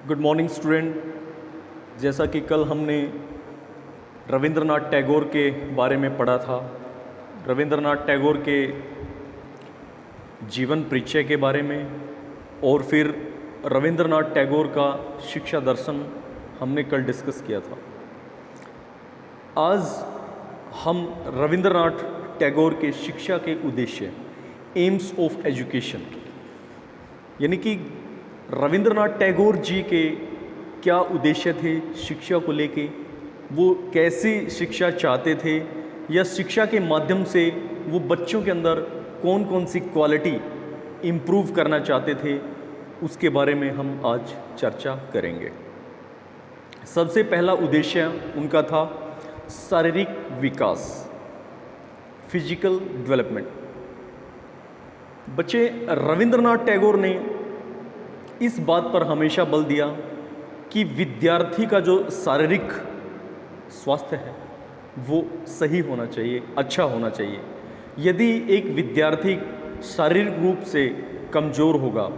Good morning student. जैसा कि कल हमने रविंद्रनाथ टैगोर के बारे में पढ़ा था, रविंद्रनाथ टैगोर के जीवन परिचय के बारे में और फिर रविंद्रनाथ टैगोर का शिक्षा दर्शन हमने कल डिस्कस किया था। आज हम रविंद्रनाथ टैगोर के शिक्षा के उद्देश्य, एम्स ऑफ एजुकेशन, यानी कि रविंद्रनाथ टैगोर जी के क्या उद्देश्य थे शिक्षा को लेके, वो कैसी शिक्षा चाहते थे या शिक्षा के माध्यम से वो बच्चों के अंदर कौन कौन सी क्वालिटी इम्प्रूव करना चाहते थे, उसके बारे में हम आज चर्चा करेंगे। सबसे पहला उद्देश्य उनका था शारीरिक विकास, फिजिकल डेवलपमेंट। बच्चे, रविंद्रनाथ टैगोर ने इस बात पर हमेशा बल दिया कि विद्यार्थी का जो शारीरिक स्वास्थ्य है वो सही होना चाहिए, अच्छा होना चाहिए। यदि एक विद्यार्थी शारीरिक रूप से कमज़ोर होगा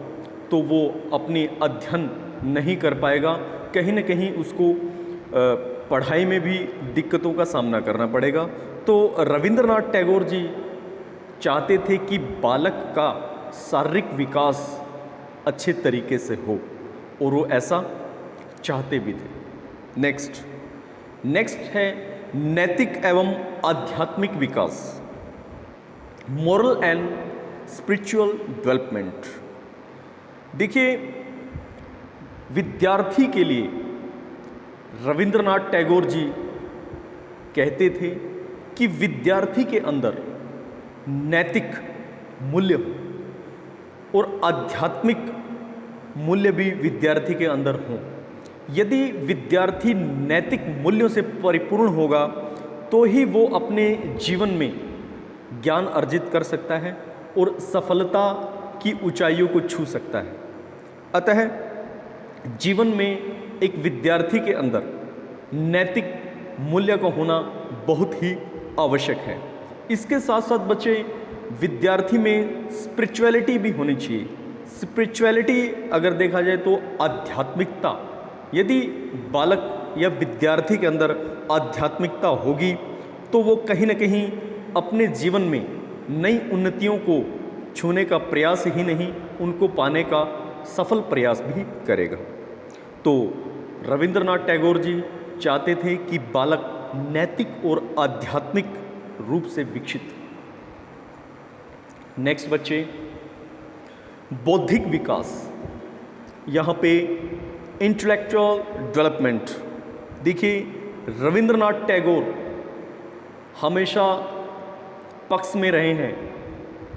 तो वो अपनी अध्ययन नहीं कर पाएगा, कहीं न कहीं उसको पढ़ाई में भी दिक्कतों का सामना करना पड़ेगा। तो रविंद्रनाथ टैगोर जी चाहते थे कि बालक का शारीरिक विकास अच्छे तरीके से हो और वो ऐसा चाहते भी थे। नेक्स्ट है नैतिक एवं आध्यात्मिक विकास, मॉरल एंड स्पिरिचुअल डेवलपमेंट। देखिए, विद्यार्थी के लिए रविंद्रनाथ टैगोर जी कहते थे कि विद्यार्थी के अंदर नैतिक मूल्य हो और आध्यात्मिक मूल्य भी विद्यार्थी के अंदर हों। यदि विद्यार्थी नैतिक मूल्यों से परिपूर्ण होगा तो ही वो अपने जीवन में ज्ञान अर्जित कर सकता है और सफलता की ऊंचाइयों को छू सकता है। अतः जीवन में एक विद्यार्थी के अंदर नैतिक मूल्य का होना बहुत ही आवश्यक है। इसके साथ साथ बच्चे, विद्यार्थी में स्पिरिचुअलिटी भी होनी चाहिए। स्पिरिचुअलिटी अगर देखा जाए तो आध्यात्मिकता, यदि बालक या विद्यार्थी के अंदर आध्यात्मिकता होगी तो वो कहीं न कहीं अपने जीवन में नई उन्नतियों को छूने का प्रयास ही नहीं, उनको पाने का सफल प्रयास भी करेगा। तो रविंद्रनाथ टैगोर जी चाहते थे कि बालक नैतिक और आध्यात्मिक रूप से विकसित। नेक्स्ट बच्चे, बौद्धिक विकास, यहाँ पे इंटेलेक्चुअल डेवलपमेंट। देखिए, रविंद्रनाथ टैगोर हमेशा पक्ष में रहे हैं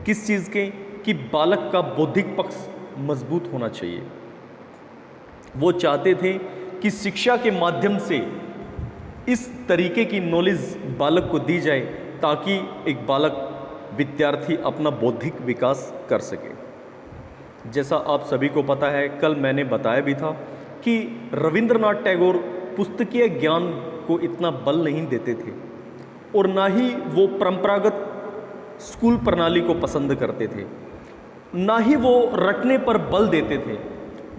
किस चीज़ के, कि बालक का बौद्धिक पक्ष मजबूत होना चाहिए। वो चाहते थे कि शिक्षा के माध्यम से इस तरीके की नॉलेज बालक को दी जाए ताकि एक बालक, विद्यार्थी अपना बौद्धिक विकास कर सके। जैसा आप सभी को पता है, कल मैंने बताया भी था कि रविंद्रनाथ टैगोर पुस्तकीय ज्ञान को इतना बल नहीं देते थे और ना ही वो परंपरागत स्कूल प्रणाली को पसंद करते थे, ना ही वो रटने पर बल देते थे।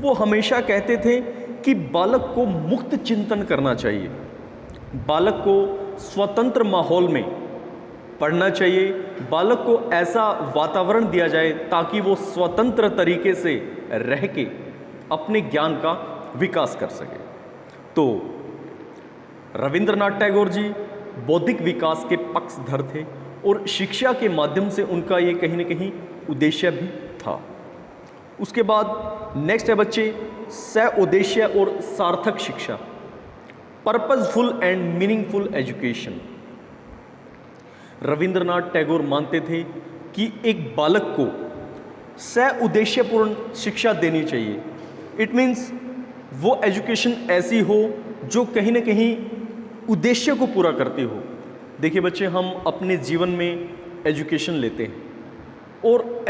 वो हमेशा कहते थे कि बालक को मुक्त चिंतन करना चाहिए, बालक को स्वतंत्र माहौल में पढ़ना चाहिए, बालक को ऐसा वातावरण दिया जाए ताकि वो स्वतंत्र तरीके से रह के अपने ज्ञान का विकास कर सके। तो रविंद्रनाथ टैगोर जी बौद्धिक विकास के पक्षधर थे और शिक्षा के माध्यम से उनका ये कहीं न कहीं उद्देश्य भी था। उसके बाद नेक्स्ट है बच्चे, सउद्देश्य और सार्थक शिक्षा, purposeful and meaningful education. Rabindranath Tagore मानते थे कि एक बालक को सउद्देश्यपूर्ण शिक्षा देनी चाहिए। इट मीन्स वो एजुकेशन ऐसी हो जो कहीं न कहीं उद्देश्य को पूरा करती हो। देखिए बच्चे, हम अपने जीवन में एजुकेशन लेते हैं और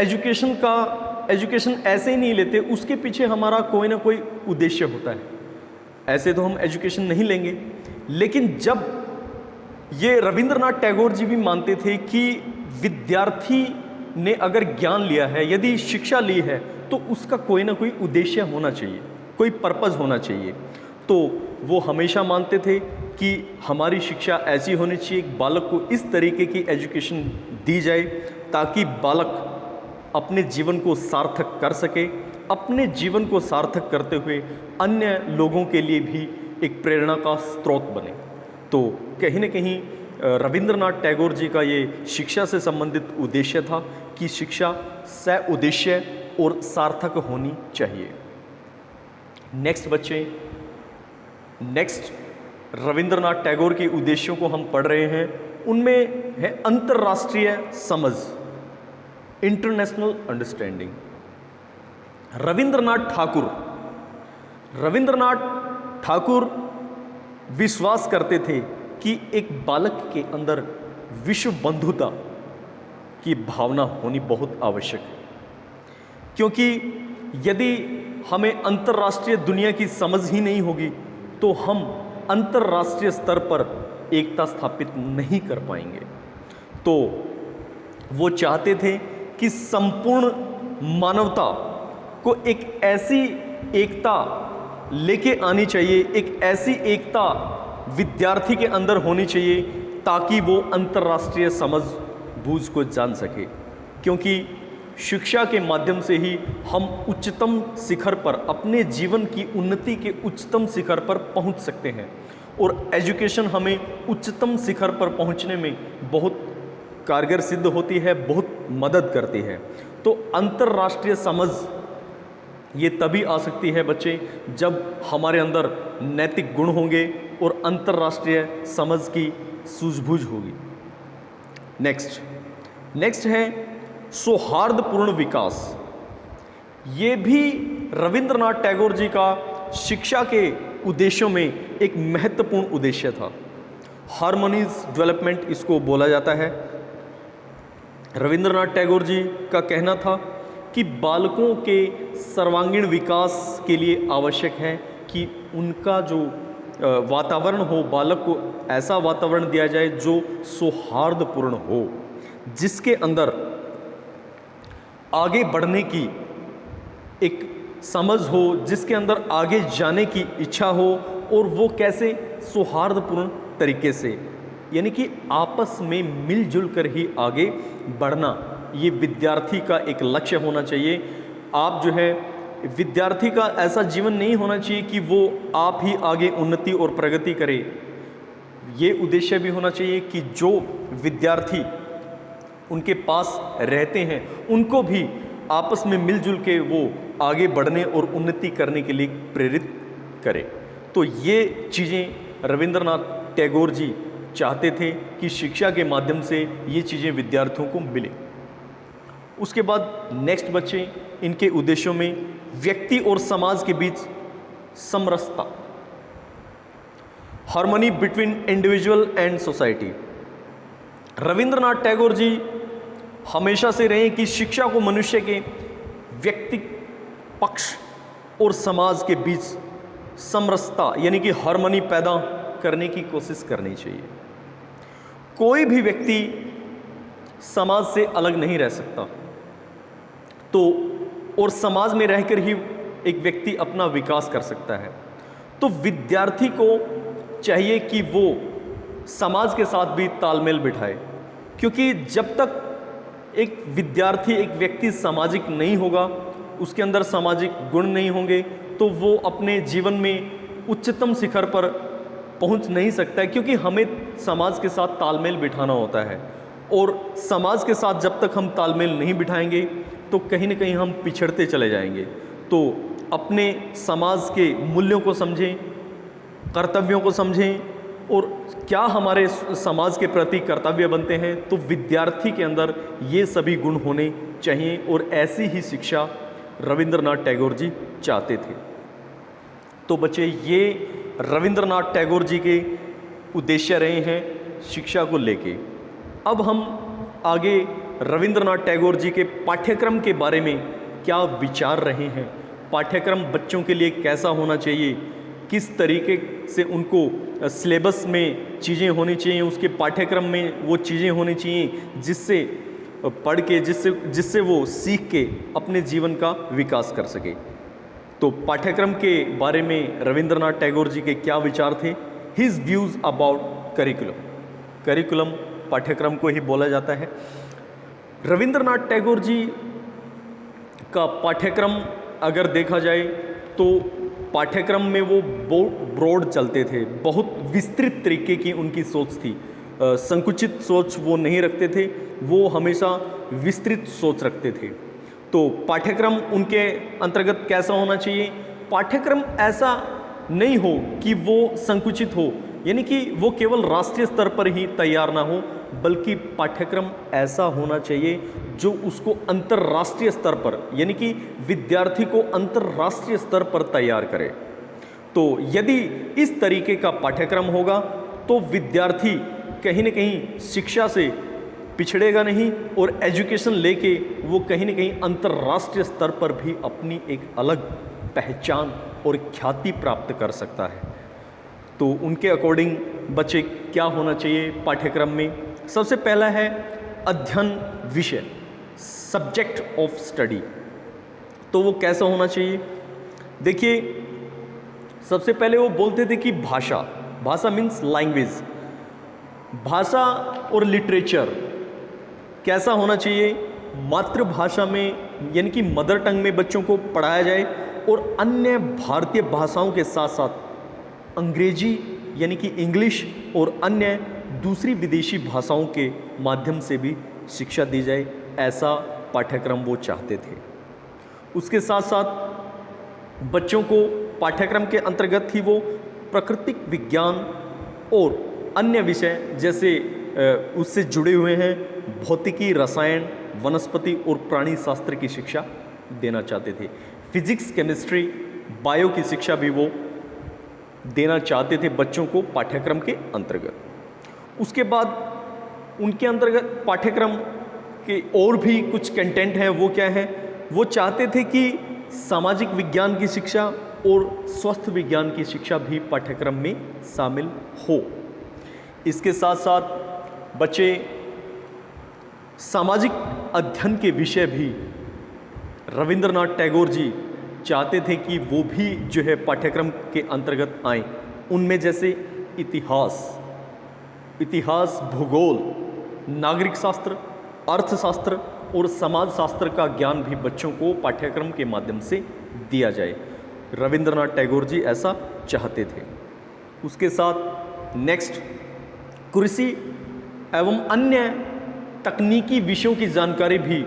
एजुकेशन ऐसे ही नहीं लेते, उसके पीछे हमारा कोई ना कोई उद्देश्य होता है। ऐसे तो हम एजुकेशन नहीं लेंगे। लेकिन जब ये रविंद्रनाथ टैगोर जी भी मानते थे कि विद्यार्थी ने अगर ज्ञान लिया है, यदि शिक्षा ली है, तो उसका कोई ना कोई उद्देश्य होना चाहिए, कोई पर्पज़ होना चाहिए। तो वो हमेशा मानते थे कि हमारी शिक्षा ऐसी होनी चाहिए, एक बालक को इस तरीके की एजुकेशन दी जाए ताकि बालक अपने जीवन को सार्थक कर सके, अपने जीवन को सार्थक करते हुए अन्य लोगों के लिए भी एक प्रेरणा का स्रोत बने। तो कहीं न कहीं रविंद्रनाथ टैगोर जी का ये शिक्षा से संबंधित उद्देश्य था कि शिक्षा सउद्देश्य और सार्थक होनी चाहिए। नेक्स्ट बच्चे, नेक्स्ट रविंद्रनाथ टैगोर के उद्देश्यों को हम पढ़ रहे हैं। उनमें है अंतर्राष्ट्रीय समझ, इंटरनेशनल अंडरस्टैंडिंग। रविंद्रनाथ ठाकुर विश्वास करते थे कि एक बालक के अंदर विश्व बंधुता की भावना होनी बहुत आवश्यक है, क्योंकि यदि हमें अंतर्राष्ट्रीय दुनिया की समझ ही नहीं होगी तो हम अंतर्राष्ट्रीय स्तर पर एकता स्थापित नहीं कर पाएंगे। तो वो चाहते थे कि संपूर्ण मानवता को एक ऐसी एकता लेके आनी चाहिए, एक ऐसी एकता विद्यार्थी के अंदर होनी चाहिए ताकि वो अंतर्राष्ट्रीय समझ बूझ को जान सके, क्योंकि शिक्षा के माध्यम से ही हम उच्चतम शिखर पर, अपने जीवन की उन्नति के उच्चतम शिखर पर पहुंच सकते हैं। और एजुकेशन हमें उच्चतम शिखर पर पहुंचने में बहुत कारगर सिद्ध होती है, बहुत मदद करती है। तो अंतर्राष्ट्रीय समझ ये तभी आ सकती है बच्चे जब हमारे अंदर नैतिक गुण होंगे और अंतर्राष्ट्रीय समझ की सूझबूझ होगी। नेक्स्ट है सौहार्दपूर्ण विकास। ये भी रविंद्रनाथ टैगोर जी का शिक्षा के उद्देश्यों में एक महत्वपूर्ण उद्देश्य था। हार्मोनीज डेवलपमेंट इसको बोला जाता है। रविंद्रनाथ टैगोर जी का कहना था कि बालकों के सर्वांगीण विकास के लिए आवश्यक है कि उनका जो वातावरण हो, बालक को ऐसा वातावरण दिया जाए जो सौहार्दपूर्ण हो, जिसके अंदर आगे बढ़ने की एक समझ हो, जिसके अंदर आगे जाने की इच्छा हो, और वो कैसे सौहार्दपूर्ण तरीके से, यानी कि आपस में मिलजुल कर ही आगे बढ़ना, ये विद्यार्थी का एक लक्ष्य होना चाहिए। आप जो है विद्यार्थी का ऐसा जीवन नहीं होना चाहिए कि वो आप ही आगे उन्नति और प्रगति करे। ये उद्देश्य भी होना चाहिए कि जो विद्यार्थी उनके पास रहते हैं उनको भी आपस में मिलजुल के वो आगे बढ़ने और उन्नति करने के लिए प्रेरित करे। तो ये चीज़ें रविंद्रनाथ टैगोर जी चाहते थे कि शिक्षा के माध्यम से ये चीज़ें विद्यार्थियों को मिले। उसके बाद नेक्स्ट बच्चे, इनके उद्देश्यों में व्यक्ति और समाज के बीच समरसता, harmony between individual and society. Rabindranath Tagore ji हमेशा से रहे कि शिक्षा को मनुष्य के व्यक्ति पक्ष और समाज के बीच समरसता यानी कि हार्मनी पैदा करने की कोशिश करनी चाहिए। कोई भी व्यक्ति समाज से अलग नहीं रह सकता, तो और समाज में रहकर ही एक व्यक्ति अपना विकास कर सकता है। तो विद्यार्थी को चाहिए कि वो समाज के साथ भी तालमेल बिठाए, क्योंकि जब तक एक विद्यार्थी, एक व्यक्ति सामाजिक नहीं होगा, उसके अंदर सामाजिक गुण नहीं होंगे, तो वो अपने जीवन में उच्चतम शिखर पर पहुंच नहीं सकता है, क्योंकि हमें समाज के साथ तालमेल बिठाना होता है। और समाज के साथ जब तक हम तालमेल नहीं बिठाएंगे तो कहीं ना कहीं हम पिछड़ते चले जाएंगे। तो अपने समाज के मूल्यों को समझें, कर्तव्यों को समझें और क्या हमारे समाज के प्रति कर्तव्य बनते हैं, तो विद्यार्थी के अंदर ये सभी गुण होने चाहिए। और ऐसी ही शिक्षा रविंद्रनाथ टैगोर जी चाहते थे। तो बच्चे, ये रविंद्रनाथ टैगोर जी के उद्देश्य रहे हैं शिक्षा को लेके। अब हम आगे रविंद्रनाथ टैगोर जी के पाठ्यक्रम के बारे में क्या विचार रहे हैं, पाठ्यक्रम बच्चों के लिए कैसा होना चाहिए, किस तरीके से उनको सिलेबस में चीज़ें होनी चाहिए, उसके पाठ्यक्रम में वो चीज़ें होनी चाहिए जिससे पढ़ के, जिससे वो सीख के अपने जीवन का विकास कर सके। तो पाठ्यक्रम के बारे में रविंद्रनाथ टैगोर जी के क्या विचार थे? His views about curriculum. Curriculum पाठ्यक्रम को ही बोला जाता है। रविंद्रनाथ टैगोर जी का पाठ्यक्रम अगर देखा जाए तो पाठ्यक्रम में वो ब्रॉड चलते थे, बहुत विस्तृत तरीके की उनकी सोच थी। संकुचित सोच वो नहीं रखते थे, वो हमेशा विस्तृत सोच रखते थे। तो पाठ्यक्रम उनके अंतर्गत कैसा होना चाहिए? पाठ्यक्रम ऐसा नहीं हो कि वो संकुचित हो, यानी कि वो केवल राष्ट्रीय स्तर पर ही तैयार ना हो, बल्कि पाठ्यक्रम ऐसा होना चाहिए जो उसको अंतर्राष्ट्रीय स्तर पर, यानी कि विद्यार्थी को अंतर्राष्ट्रीय स्तर पर तैयार करे। तो यदि इस तरीके का पाठ्यक्रम होगा तो विद्यार्थी कहीं न कहीं शिक्षा से पिछड़ेगा नहीं और एजुकेशन लेके वो कहीं न कहीं अंतर्राष्ट्रीय स्तर पर भी अपनी एक अलग पहचान और ख्याति प्राप्त कर सकता है। तो उनके अकॉर्डिंग बच्चे क्या होना चाहिए पाठ्यक्रम में? सबसे पहला है अध्ययन विषय, सब्जेक्ट ऑफ स्टडी। तो वो कैसा होना चाहिए? देखिए, सबसे पहले वो बोलते थे कि भाषा मीन्स लैंग्वेज, भाषा और लिटरेचर कैसा होना चाहिए? मातृभाषा में यानी कि मदर टंग में बच्चों को पढ़ाया जाए और अन्य भारतीय भाषाओं के साथ साथ अंग्रेजी यानी कि इंग्लिश और अन्य दूसरी विदेशी भाषाओं के माध्यम से भी शिक्षा दी जाए, ऐसा पाठ्यक्रम वो चाहते थे। उसके साथ साथ बच्चों को पाठ्यक्रम के अंतर्गत ही वो प्राकृतिक विज्ञान और अन्य विषय जैसे उससे जुड़े हुए हैं भौतिकी, रसायन, वनस्पति और प्राणी शास्त्र की शिक्षा देना चाहते थे। फिजिक्स, केमिस्ट्री, बायो की शिक्षा भी वो देना चाहते थे बच्चों को पाठ्यक्रम के अंतर्गत। उसके बाद उनके अंतर्गत पाठ्यक्रम के और भी कुछ कंटेंट हैं, वो क्या है? वो चाहते थे कि सामाजिक विज्ञान की शिक्षा और स्वास्थ्य विज्ञान की शिक्षा भी पाठ्यक्रम में शामिल हो। इसके साथ साथ बच्चे सामाजिक अध्ययन के विषय भी रविंद्रनाथ टैगोर जी चाहते थे कि वो भी जो है पाठ्यक्रम के अंतर्गत आए। उनमें जैसे इतिहास, भूगोल, नागरिक शास्त्र, अर्थशास्त्र और समाज शास्त्र का ज्ञान भी बच्चों को पाठ्यक्रम के माध्यम से दिया जाए। रविंद्रनाथ टैगोर जी ऐसा चाहते थे। उसके साथ नेक्स्ट कृषि एवं अन्य तकनीकी विषयों की जानकारी भी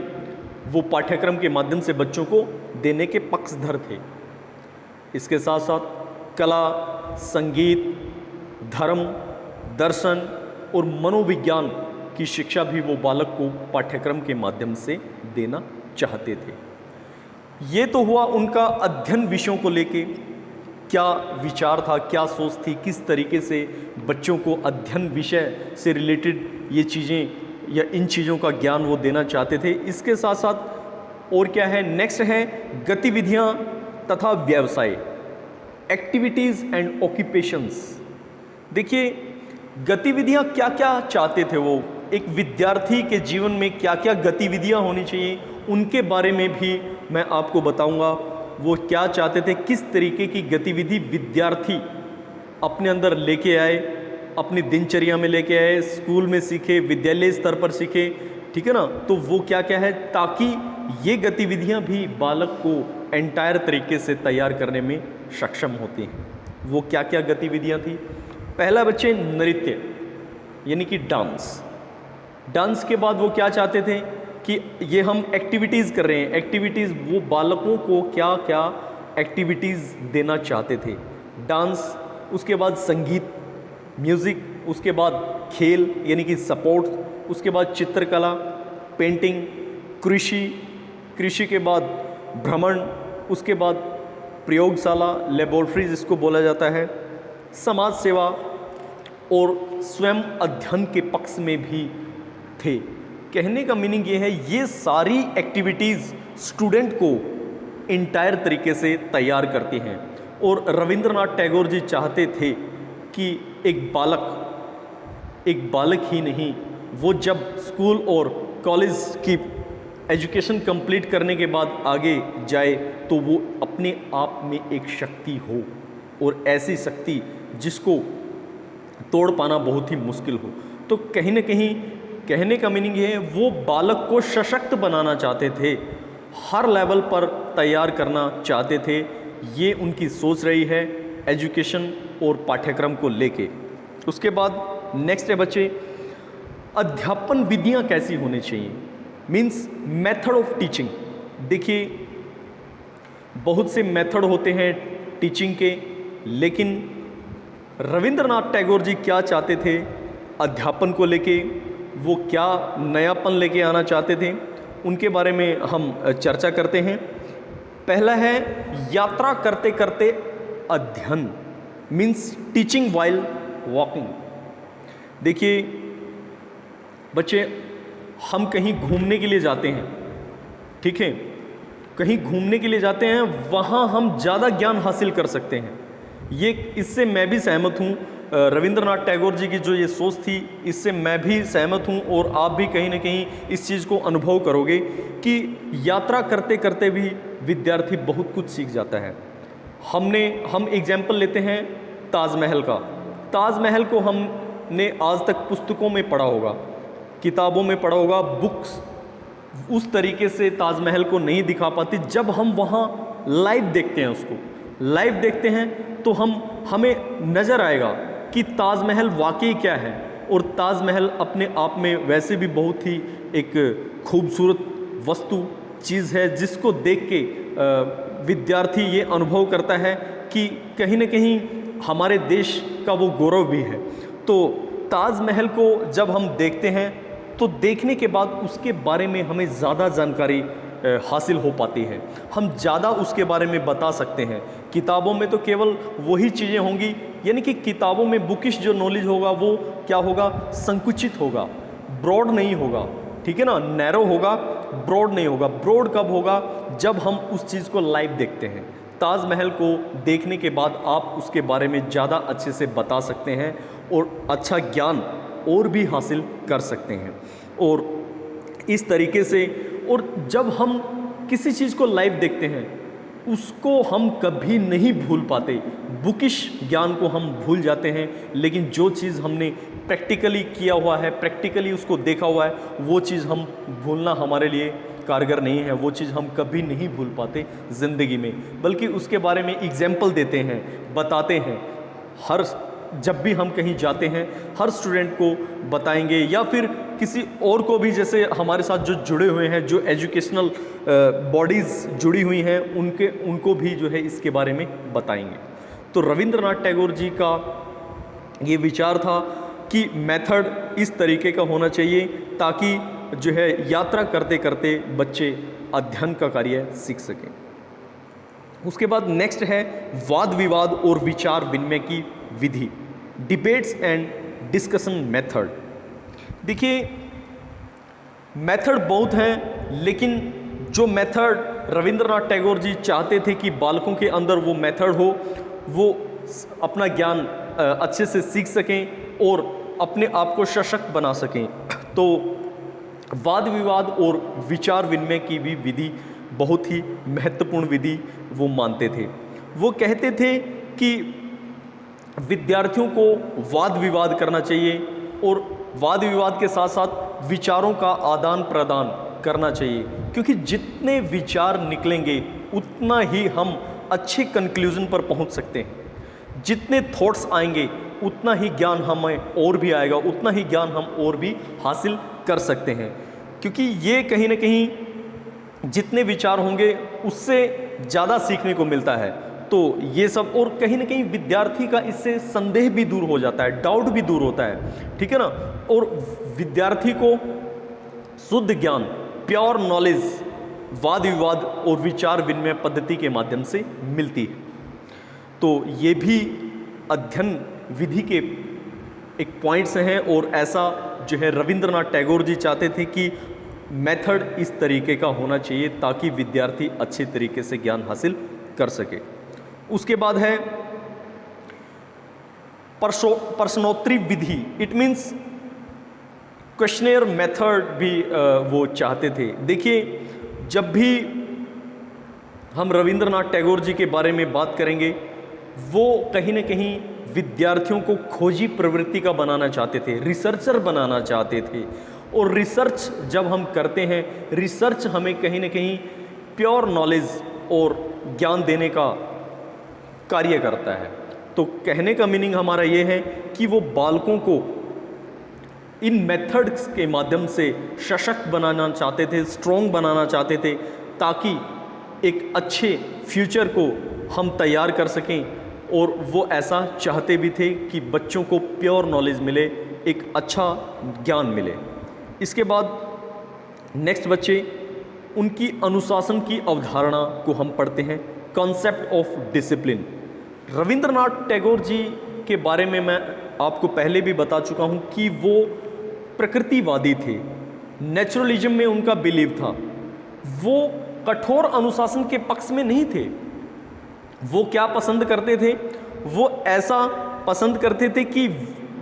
वो पाठ्यक्रम के माध्यम से बच्चों को देने के पक्षधर थे। इसके साथ साथ कला, संगीत, धर्म, दर्शन और मनोविज्ञान की शिक्षा भी वो बालक को पाठ्यक्रम के माध्यम से देना चाहते थे। ये तो हुआ उनका अध्ययन विषयों को लेके क्या विचार था, क्या सोच थी, किस तरीके से बच्चों को अध्ययन विषय से रिलेटेड ये चीज़ें या इन चीज़ों का ज्ञान वो देना चाहते थे। इसके साथ साथ और क्या है? नेक्स्ट है गतिविधियाँ तथा व्यवसाय, एक्टिविटीज़ एंड ऑक्यूपेशंस। देखिए, गतिविधियाँ क्या क्या चाहते थे वो, एक विद्यार्थी के जीवन में क्या क्या गतिविधियाँ होनी चाहिए उनके बारे में भी मैं आपको बताऊंगा। वो क्या चाहते थे, किस तरीके की गतिविधि विद्यार्थी अपने अंदर लेके आए, अपनी दिनचर्या में लेके आए, स्कूल में सीखे, विद्यालय स्तर पर सीखे, ठीक है ना? तो वो क्या क्या है, ताकि ये गतिविधियां भी बालक को एंटायर तरीके से तैयार करने में सक्षम होती हैं। वो क्या क्या गतिविधियां थी? पहला बच्चे नृत्य यानी कि डांस के बाद वो क्या चाहते थे कि ये हम एक्टिविटीज़ कर रहे हैं, एक्टिविटीज़ वो बालकों को क्या क्या एक्टिविटीज़ देना चाहते थे। डांस, उसके बाद संगीत, म्यूज़िक, उसके बाद खेल यानी कि स्पोर्ट्स, उसके बाद चित्रकला, पेंटिंग, कृषि के बाद भ्रमण, उसके बाद प्रयोगशाला, लेबोरेटरीज इसको बोला जाता है, समाज सेवा और स्वयं अध्ययन के पक्ष में भी थे। कहने का मीनिंग ये है, ये सारी एक्टिविटीज़ स्टूडेंट को इंटायर तरीके से तैयार करती हैं। और रविंद्रनाथ टैगोर जी चाहते थे कि एक बालक ही नहीं, वो जब स्कूल और कॉलेज की एजुकेशन कंप्लीट करने के बाद आगे जाए तो वो अपने आप में एक शक्ति हो, और ऐसी शक्ति जिसको तोड़ पाना बहुत ही मुश्किल हो। तो कहीं ना कहीं कहने का मीनिंग है वो बालक को सशक्त बनाना चाहते थे, हर लेवल पर तैयार करना चाहते थे। ये उनकी सोच रही है एजुकेशन और पाठ्यक्रम को लेके। उसके बाद नेक्स्ट है बच्चे, अध्यापन विधियां कैसी होनी चाहिए, मीन्स मेथड ऑफ टीचिंग। देखिए बहुत से मेथड होते हैं टीचिंग के, लेकिन रविंद्रनाथ टैगोर जी क्या चाहते थे अध्यापन को लेके, वो क्या नयापन लेके आना चाहते थे, उनके बारे में हम चर्चा करते हैं। पहला है यात्रा करते करते अध्ययन, मीन्स टीचिंग वाइल वॉकिंग। देखिए बच्चे, हम कहीं घूमने के लिए जाते हैं, ठीक है, कहीं घूमने के लिए जाते हैं, वहाँ हम ज़्यादा ज्ञान हासिल कर सकते हैं। ये इससे मैं भी सहमत हूँ, रविंद्रनाथ टैगोर जी की जो ये सोच थी इससे मैं भी सहमत हूँ, और आप भी कहीं ना कहीं इस चीज़ को अनुभव करोगे कि यात्रा करते करते भी विद्यार्थी बहुत कुछ सीख जाता है। हम एग्जाम्पल लेते हैं ताजमहल का। ताजमहल को हमने आज तक पुस्तकों में पढ़ा होगा, किताबों में पढ़ा होगा, बुक्स उस तरीके से ताजमहल को नहीं दिखा पाती। जब हम वहाँ लाइव देखते हैं, उसको लाइव देखते हैं तो हमें नज़र आएगा कि ताजमहल वाकई क्या है। और ताजमहल अपने आप में वैसे भी बहुत ही एक खूबसूरत वस्तु चीज़ है, जिसको देख के विद्यार्थी ये अनुभव करता है कि कहीं ना कहीं हमारे देश का वो गौरव भी है। तो ताजमहल को जब हम देखते हैं तो देखने के बाद उसके बारे में हमें ज़्यादा जानकारी हासिल हो पाती है, हम ज़्यादा उसके बारे में बता सकते हैं। किताबों में तो केवल वही चीज़ें होंगी, यानी कि किताबों में बुकिश जो नॉलेज होगा वो क्या होगा, संकुचित होगा, ब्रॉड नहीं होगा, ठीक है ना, नैरो होगा, ब्रॉड नहीं होगा। ब्रॉड कब होगा, जब हम उस चीज़ को लाइव देखते हैं। ताजमहल को देखने के बाद आप उसके बारे में ज़्यादा अच्छे से बता सकते हैं और अच्छा ज्ञान और भी हासिल कर सकते हैं। और इस तरीके से, और जब हम किसी चीज़ को लाइव देखते हैं उसको हम कभी नहीं भूल पाते। बुकिश ज्ञान को हम भूल जाते हैं, लेकिन जो चीज़ हमने प्रैक्टिकली किया हुआ है, प्रैक्टिकली उसको देखा हुआ है, वो चीज़ हम भूलना हमारे लिए कारगर नहीं है, वो चीज़ हम कभी नहीं भूल पाते ज़िंदगी में, बल्कि उसके बारे में एग्जाम्पल देते हैं, बताते हैं। जब भी हम कहीं जाते हैं हर स्टूडेंट को बताएंगे, या फिर किसी और को भी, जैसे हमारे साथ जो जुड़े हुए हैं, जो एजुकेशनल बॉडीज़ जुड़ी हुई हैं, उनको भी जो है इसके बारे में बताएंगे। तो रविंद्रनाथ टैगोर जी का ये विचार था कि मेथड इस तरीके का होना चाहिए ताकि जो है यात्रा करते करते बच्चे अध्ययन का कार्य सीख सकें। उसके बाद नेक्स्ट है वाद विवाद और विचार विनिमय की विधि, डिबेट्स एंड डिस्कशन मेथड। देखिए मेथड बहुत हैं, लेकिन जो मेथड रविंद्रनाथ टैगोर जी चाहते थे कि बालकों के अंदर वो मेथड हो, वो अपना ज्ञान अच्छे से सीख सकें और अपने आप को सशक्त बना सकें। तो वाद विवाद और विचार विनिमय की भी विधि बहुत ही महत्वपूर्ण विधि वो मानते थे। वो कहते थे कि विद्यार्थियों को वाद विवाद करना चाहिए और वाद विवाद के साथ साथ विचारों का आदान प्रदान करना चाहिए, क्योंकि जितने विचार निकलेंगे उतना ही हम अच्छे कंक्लूजन पर पहुंच सकते हैं। जितने थॉट्स आएंगे उतना ही ज्ञान हमें और भी आएगा, उतना ही ज्ञान हम और भी हासिल कर सकते हैं, क्योंकि ये कहीं ना कहीं जितने विचार होंगे उससे ज़्यादा सीखने को मिलता है। तो ये सब, और कहीं ना कहीं विद्यार्थी का इससे संदेह भी दूर हो जाता है, डाउट भी दूर होता है, ठीक है ना। और विद्यार्थी को शुद्ध ज्ञान, प्योर नॉलेज वाद विवाद और विचार विनिमय पद्धति के माध्यम से मिलती है। तो ये भी अध्ययन विधि के एक पॉइंट्स हैं, और ऐसा जो है रविंद्रनाथ टैगोर जी चाहते थे कि मेथड इस तरीके का होना चाहिए ताकि विद्यार्थी अच्छे तरीके से ज्ञान हासिल कर सके। उसके बाद है प्रश्नोत्तरी विधि। इट मीन्स क्वेश्चनेयर मेथड भी वो चाहते थे। देखिए, जब भी हम रविंद्रनाथ टैगोर जी के बारे में बात करेंगे, वो कहीं ना कहीं विद्यार्थियों को खोजी प्रवृत्ति का बनाना चाहते थे, रिसर्चर बनाना चाहते थे। और रिसर्च जब हम करते हैं, रिसर्च हमें कहीं ना कहीं प्योर नॉलेज और ज्ञान देने का कार्य करता है। तो कहने का मीनिंग हमारा ये है कि वो बालकों को इन मेथड्स के माध्यम से सशक्त बनाना चाहते थे, स्ट्रॉन्ग बनाना चाहते थे, ताकि एक अच्छे फ्यूचर को हम तैयार कर सकें। और वो ऐसा चाहते भी थे कि बच्चों को प्योर नॉलेज मिले, एक अच्छा ज्ञान मिले। इसके बाद नेक्स्ट बच्चे, उनकी अनुशासन की अवधारणा को हम पढ़ते हैं, concept of discipline. Rabindranath Tagore ji के बारे में मैं आपको पहले भी बता चुका हूँ कि वो प्रकृतिवादी थे, नेचुरलिज्म में उनका बिलीव था। वो कठोर अनुशासन के पक्ष में नहीं थे। वो क्या पसंद करते थे? वो ऐसा पसंद करते थे कि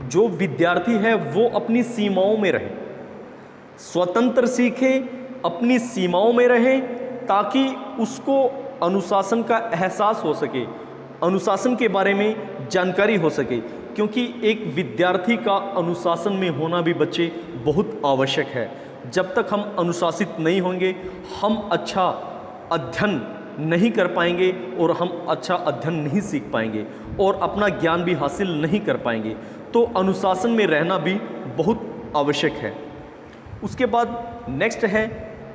जो विद्यार्थी है वो अपनी सीमाओं में रहे, स्वतंत्र सीखे, अपनी सीमाओं में रहे, ताकि उसको अनुशासन का एहसास हो सके, अनुशासन के बारे में जानकारी हो सके। क्योंकि एक विद्यार्थी का अनुशासन में होना भी बच्चे बहुत आवश्यक है। जब तक हम अनुशासित नहीं होंगे, हम अच्छा अध्ययन नहीं कर पाएंगे और हम अच्छा अध्ययन नहीं सीख पाएंगे और अपना ज्ञान भी हासिल नहीं कर पाएंगे। तो अनुशासन में रहना भी बहुत आवश्यक है। उसके बाद नेक्स्ट है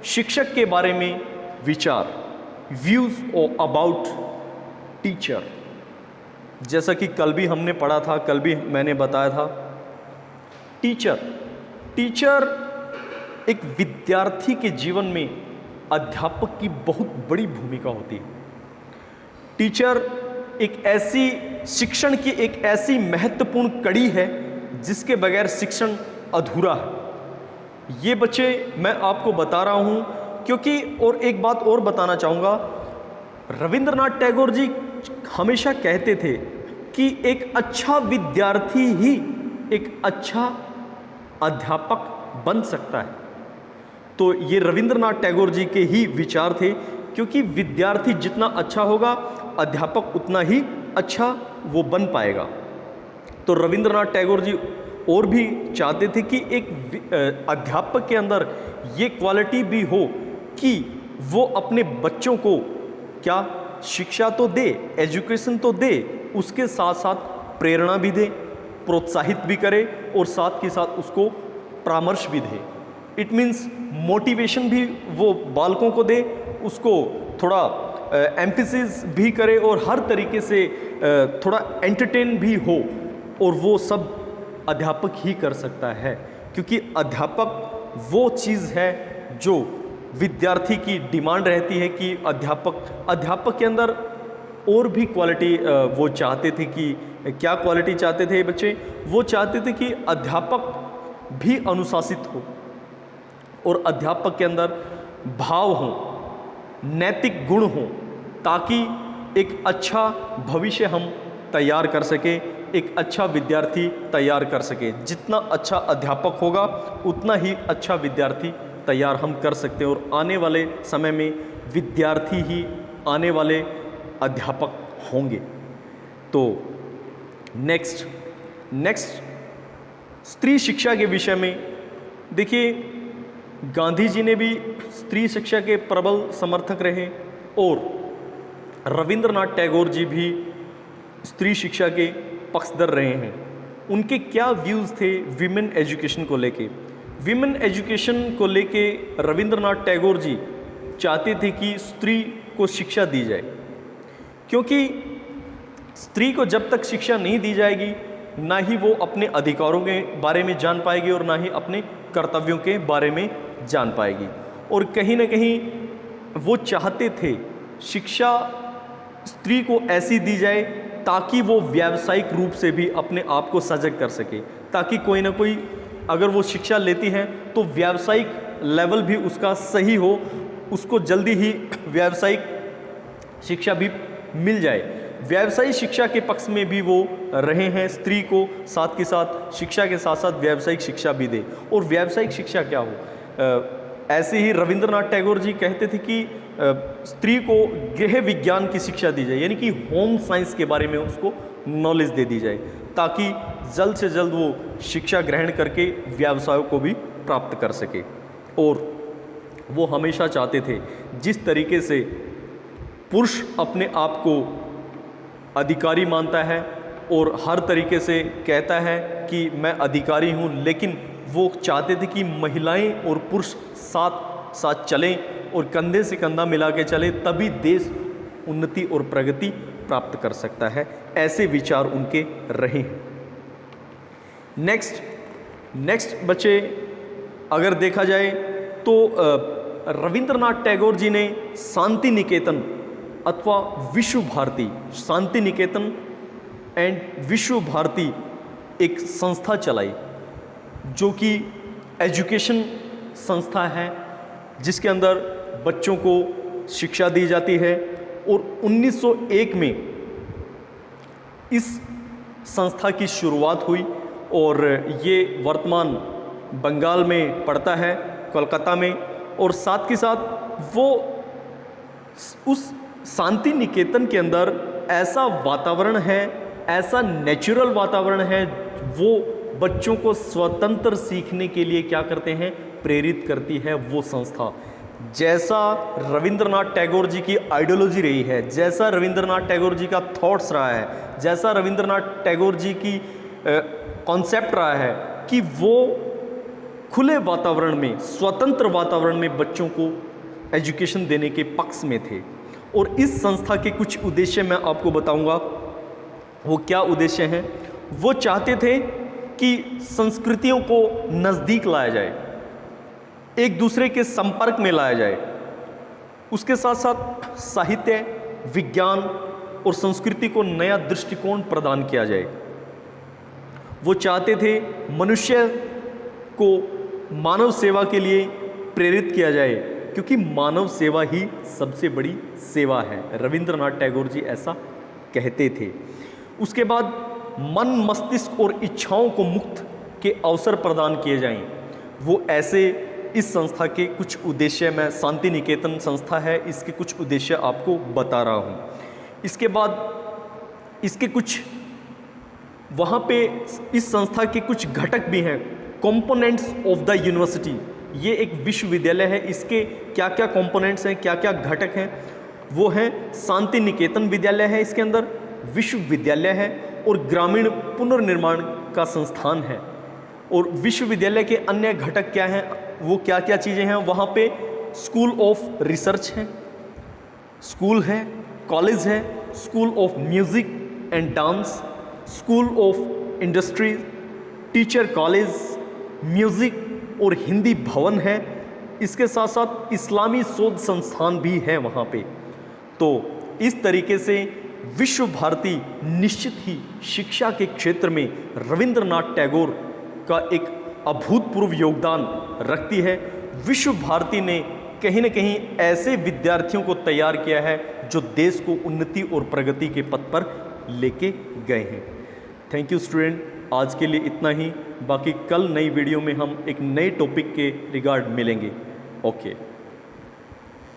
शिक्षक के बारे में विचार, व्यूज़ अबाउट टीचर। जैसा कि कल भी हमने पढ़ा था, कल भी मैंने बताया था, टीचर एक विद्यार्थी के जीवन में अध्यापक की बहुत बड़ी भूमिका होती है। टीचर एक ऐसी शिक्षण की एक ऐसी महत्वपूर्ण कड़ी है जिसके बगैर शिक्षण अधूरा है। ये बच्चे मैं आपको बता रहा हूँ क्योंकि, और एक बात और बताना चाहूँगा, रविंद्रनाथ टैगोर जी हमेशा कहते थे कि एक अच्छा विद्यार्थी ही एक अच्छा अध्यापक बन सकता है। तो ये रविंद्रनाथ टैगोर जी के ही विचार थे, क्योंकि विद्यार्थी जितना अच्छा होगा, अध्यापक उतना ही अच्छा वो बन पाएगा। तो रविंद्रनाथ टैगोर जी और भी चाहते थे कि एक अध्यापक के अंदर ये क्वालिटी भी हो कि वो अपने बच्चों को क्या शिक्षा तो दे, एजुकेशन तो दे, उसके साथ साथ प्रेरणा भी दे, प्रोत्साहित भी करे और साथ के साथ उसको परामर्श भी दे। इट मीन्स मोटिवेशन भी वो बालकों को दे, उसको थोड़ा एम्फेसिस भी करे और हर तरीके से थोड़ा एंटरटेन भी हो। और वो सब अध्यापक ही कर सकता है, क्योंकि अध्यापक वो चीज़ है जो विद्यार्थी की डिमांड रहती है कि अध्यापक के अंदर और भी क्वालिटी वो चाहते थे। कि क्या क्वालिटी चाहते थे बच्चे? वो चाहते थे कि अध्यापक भी अनुशासित हो और अध्यापक के अंदर भाव हो, नैतिक गुण हो, ताकि एक अच्छा भविष्य हम तैयार कर सके, एक अच्छा विद्यार्थी तैयार कर सके। जितना अच्छा अध्यापक होगा उतना ही अच्छा विद्यार्थी तैयार हम कर सकते हैं। और आने वाले समय में विद्यार्थी ही आने वाले अध्यापक होंगे। तो नेक्स्ट स्त्री शिक्षा के विषय में देखिए, गांधी जी ने भी स्त्री शिक्षा के प्रबल समर्थक रहे और रविंद्रनाथ टैगोर जी भी स्त्री शिक्षा के पक्षधर रहे हैं। उनके क्या व्यूज़ थे विमेन एजुकेशन को लेके? विमेन एजुकेशन को लेके रविंद्रनाथ टैगोर जी चाहते थे कि स्त्री को शिक्षा दी जाए, क्योंकि स्त्री को जब तक शिक्षा नहीं दी जाएगी, ना ही वो अपने अधिकारों के बारे में जान पाएगी और ना ही अपने कर्तव्यों के बारे में जान पाएगी। और कहीं ना कहीं वो चाहते थे शिक्षा स्त्री को ऐसी दी जाए ताकि वो व्यावसायिक रूप से भी अपने आप को सजग कर सके, ताकि कोई ना कोई अगर वो शिक्षा लेती है तो व्यावसायिक लेवल भी उसका सही हो, उसको जल्दी ही व्यावसायिक शिक्षा भी मिल जाए। व्यावसायिक शिक्षा के पक्ष में भी वो रहे हैं, स्त्री को साथ के साथ शिक्षा के साथ साथ व्यावसायिक शिक्षा भी दे। और व्यावसायिक शिक्षा क्या हो, ऐसे ही रविंद्रनाथ टैगोर जी कहते थे कि स्त्री को गृह विज्ञान की शिक्षा दी जाए, यानी कि होम साइंस के बारे में उसको नॉलेज दे दी जाए, ताकि जल्द से जल्द वो शिक्षा ग्रहण करके व्यवसायों को भी प्राप्त कर सके। और वो हमेशा चाहते थे जिस तरीके से पुरुष अपने आप को अधिकारी मानता है और हर तरीके से कहता है कि मैं अधिकारी हूँ, लेकिन वो चाहते थे कि महिलाएं और पुरुष साथ साथ चलें और कंधे से कंधा मिला के चले, तभी देश उन्नति और प्रगति प्राप्त कर सकता है। ऐसे विचार उनके रहे हैं। नेक्स्ट बच्चे अगर देखा जाए तो रविंद्रनाथ टैगोर जी ने शांति निकेतन अथवा विश्व भारती, शांति निकेतन एंड विश्व भारती एक संस्था चलाई, जो कि एजुकेशन संस्था है, जिसके अंदर बच्चों को शिक्षा दी जाती है। और 1901 में इस संस्था की शुरुआत हुई और ये वर्तमान बंगाल में पड़ता है, कोलकाता में। और साथ के साथ वो उस शांति निकेतन के अंदर ऐसा वातावरण है, ऐसा नेचुरल वातावरण है, वो बच्चों को स्वतंत्र सीखने के लिए क्या करते हैं, प्रेरित करती है वो संस्था। जैसा रविंद्रनाथ टैगोर जी की आइडियोलॉजी रही है, जैसा रविंद्रनाथ टैगोर जी का थॉट्स रहा है, जैसा रविंद्रनाथ टैगोर जी की कॉन्सेप्ट रहा है कि वो खुले वातावरण में, स्वतंत्र वातावरण में बच्चों को एजुकेशन देने के पक्ष में थे। और इस संस्था के कुछ उद्देश्य मैं आपको बताऊंगा। वो क्या उद्देश्य हैं? वो चाहते थे कि संस्कृतियों को नज़दीक लाया जाए, एक दूसरे के संपर्क में लाया जाए, उसके साथ साथ साहित्य, विज्ञान और संस्कृति को नया दृष्टिकोण प्रदान किया जाए। वो चाहते थे मनुष्य को मानव सेवा के लिए प्रेरित किया जाए, क्योंकि मानव सेवा ही सबसे बड़ी सेवा है। रविंद्रनाथ टैगोर जी ऐसा कहते थे। उसके बाद मन, मस्तिष्क और इच्छाओं को मुक्त के अवसर प्रदान किए जाएं। वो ऐसे इस संस्था के कुछ उद्देश्य, मैं शांति निकेतन संस्था है, इसके कुछ उद्देश्य आपको बता रहा हूँ। इसके बाद इसके कुछ वहाँ पे इस संस्था के कुछ घटक भी हैं, कंपोनेंट्स ऑफ द यूनिवर्सिटी। ये एक विश्वविद्यालय है, इसके क्या क्या कंपोनेंट्स हैं, क्या क्या घटक हैं, वो हैं शांति निकेतन विद्यालय है, इसके अंदर विश्वविद्यालय है और ग्रामीण पुनर्निर्माण का संस्थान है। और विश्वविद्यालय के अन्य घटक क्या हैं, वो क्या क्या चीज़ें हैं? वहाँ पे स्कूल ऑफ रिसर्च है, स्कूल है, कॉलेज है, school of music and dance, school of industries, teacher college, music और हिंदी भवन है। इसके साथ साथ इस्लामी शोध संस्थान भी है वहाँ पे। तो इस तरीके से विश्व भारती निश्चित ही शिक्षा के क्षेत्र में रविंद्रनाथ टैगोर का एक अभूतपूर्व योगदान रखती है। विश्व भारती ने कहीं न कहीं ऐसे विद्यार्थियों को तैयार किया है जो देश को उन्नति और प्रगति के पथ पर लेके गए हैं। थैंक यू स्टूडेंट, आज के लिए इतना ही। बाकी कल नई वीडियो में हम एक नए टॉपिक के रिगार्ड मिलेंगे। ओके।